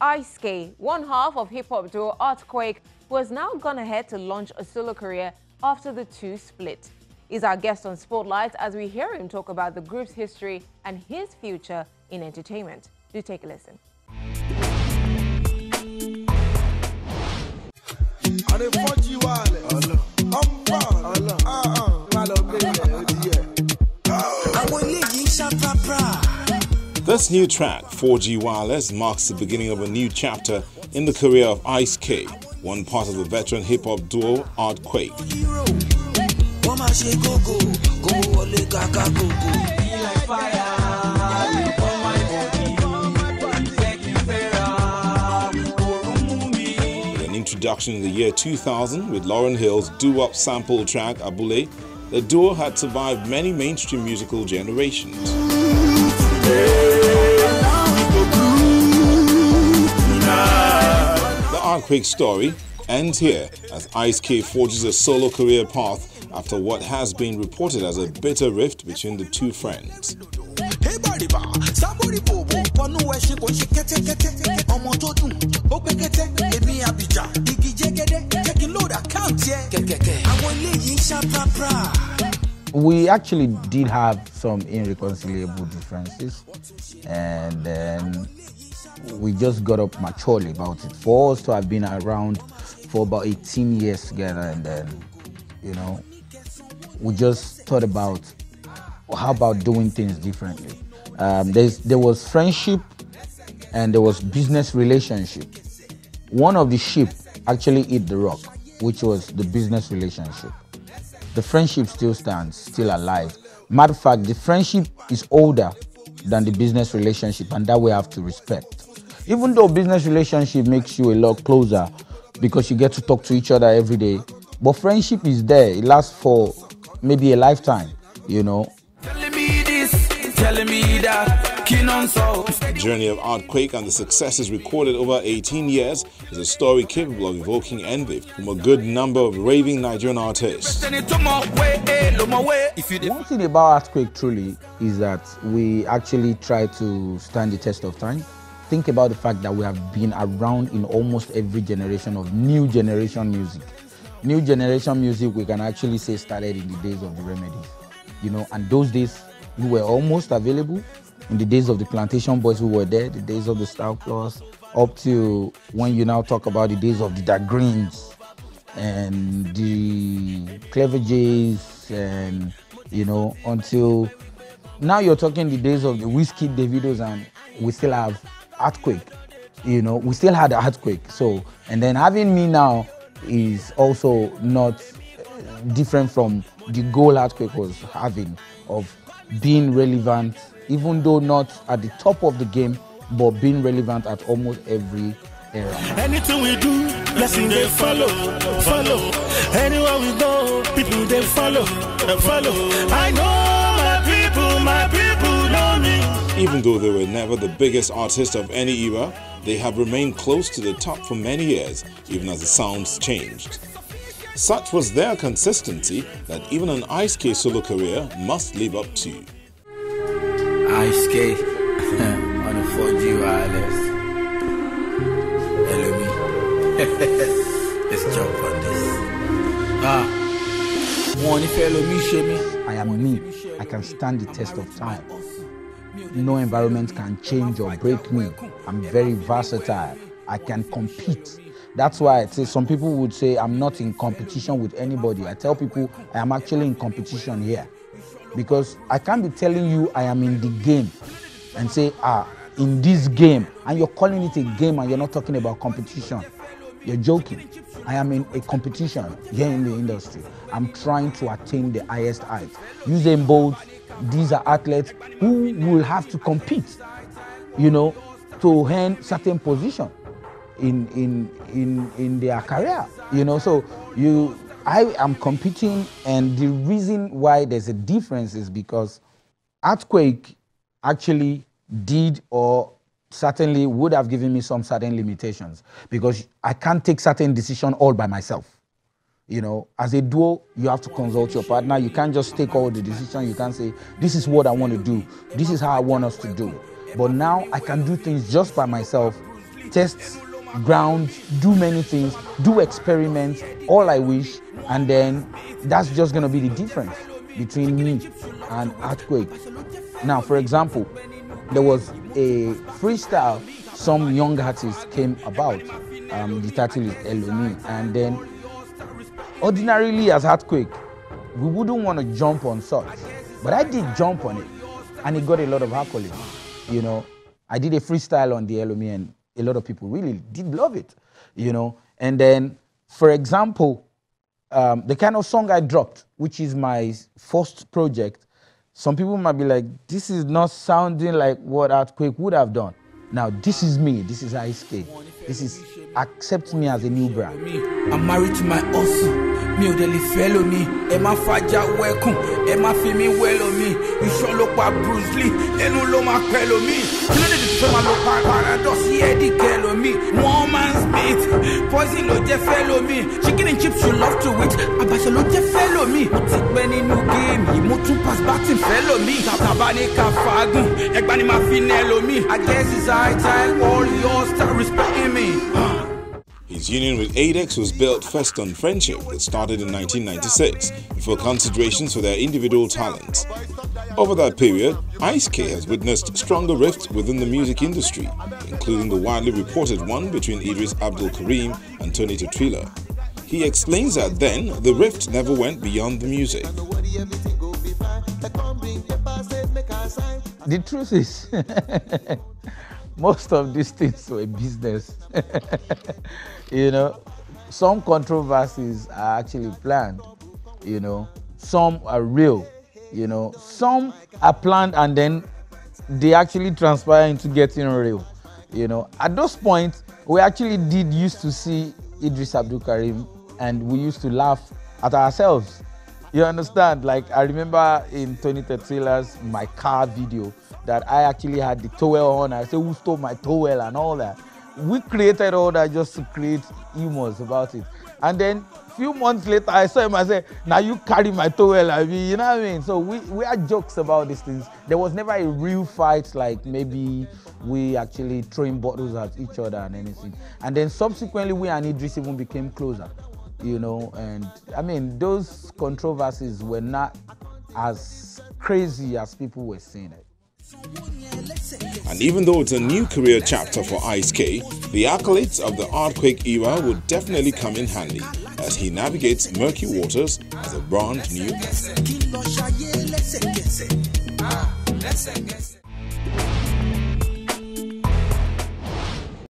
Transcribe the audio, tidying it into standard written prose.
Artquake, one half of hip-hop duo Artquake, who has now gone ahead to launch a solo career after the two split. He's our guest on Spotlight as we hear him talk about the group's history and his future in entertainment. Do take a listen. This new track, 4G Wireless, marks the beginning of a new chapter in the career of Artquake, one part of the veteran hip-hop duo Artquake. With an introduction in the year 2000 with Lauryn Hill's doo-wop sample track Abule, the duo had survived many mainstream musical generations. The Artquake story ends here as Artquake forges a solo career path after what has been reported as a bitter rift between the two friends. We actually did have some irreconcilable differences, and then we just got up maturely about it. For us to have been around for about 18 years together, and then, you know, we just thought about how about doing things differently. There was friendship and there was business relationship. One of the ship actually hit the rock, which was the business relationship. The friendship still stands, still alive. Matter of fact, the friendship is older than the business relationship, and that we have to respect. Even though business relationship makes you a lot closer because you get to talk to each other every day, but friendship is there. It lasts for maybe a lifetime, you know. The journey of Artquake and the successes recorded over 18 years is a story capable of evoking envy from a good number of raving Nigerian artists. One thing about Artquake truly is that we actually try to stand the test of time. Think about the fact that we have been around in almost every generation of new generation music. New generation music, we can actually say, started in the days of the Remedies, you know, and those days we were almost available. In the days of the Plantation Boys, we were there, the days of the Star Plus, up to when you now talk about the days of the Dark Greens and the Clever J's, and, you know, until now you're talking the days of the Whiskey Davidos, and we still have Artquake, you know, we still had Artquake. So, and then having me now is also not different from the goal Artquake was having of being relevant, even though not at the top of the game, but being relevant at almost every era. Anything we do, blessing they follow. Anywhere we go, people they follow. I know my people know me. Even though they were never the biggest artists of any era, they have remained close to the top for many years, even as the sounds changed. Such was their consistency that even an Artquake solo career must live up to. Artquake on the 4G wireless. Hello me. Let's jump on this. One if hello me, show me. I am me. I can stand the test of time. No environment can change or break me. I'm very versatile. I can compete. That's why I say some people would say I'm not in competition with anybody. I tell people I am actually in competition here. Because I can't be telling you I am in the game and say, in this game, and you're calling it a game and you're not talking about competition. You're joking. I am in a competition here in the industry. I'm trying to attain the highest height. Usain Bolt, these are athletes who will have to compete, you know, to earn certain position in their career, you know. So I am competing, and the reason why there's a difference is because Artquake actually did, or certainly would have given me some certain limitations, because I can't take certain decisions all by myself. You know, as a duo, you have to consult your partner. You can't just take all the decisions. You can't say, this is what I want to do. This is how I want us to do. But now I can do things just by myself test grounds, do many things, do experiments, all I wish, and then that's just gonna be the difference between me and Artquake. Now, for example, there was a freestyle some young artists came about. The title is Elomi, and then ordinarily as Artquake, we wouldn't want to jump on such, but I did jump on it, and it got a lot of accolades. You know, I did a freestyle on the Elomi, and a lot of people really did love it. You know, and then, for example, the kind of song I dropped, which is my first project, some people might be like, this is not sounding like what Artquake would have done. Now, this is me. This is Artquake. This is accept me as a new brand. I'm married to my hustle. Me only fellow me. Emma Faja welcome. Emma Fimi wellow me. You show look at Bruce Lee. Enu lo ma quello me. You know the summer look at Paradox. Eddie kello me. One man's beat. Poison lo je fellow me. Chicken and chips you love to eat. Abasha lo je fellow me. Mutik many new game. He motu pass batting fellow me. Tabani kafagun. Egbani ma finello me. I guess it's high time all yours start respecting me. His union with Adex was built first on friendship that started in 1996 before considerations for their individual talents. Over that period, Artquake has witnessed stronger rifts within the music industry, including the widely reported one between Idris Abdul Karim and Tony Tetrila. He explains that then the rift never went beyond the music. The truth is, most of these things were business. You know, some controversies are actually planned, you know, some are real, you know, some are planned and then they actually transpire into getting real. You know, at those points, we actually used to see Idris Abdul Karim and we used to laugh at ourselves. You understand? Like, I remember in Tony Tetrila's My Car video that I actually had the towel on. I said, who stole my towel and all that. We created all that just to create humors about it. And then a few months later, I saw him, I said, now you carry my towel. I mean, you know what I mean? So we had jokes about these things. There was never a real fight, like maybe we actually throwing bottles at each other and anything. And then subsequently, we and Idris even became closer, you know? And I mean, those controversies were not as crazy as people were saying it. And even though it's a new career chapter for Artquake, the accolades of the Artquake era would definitely come in handy as he navigates murky waters as a brand new man.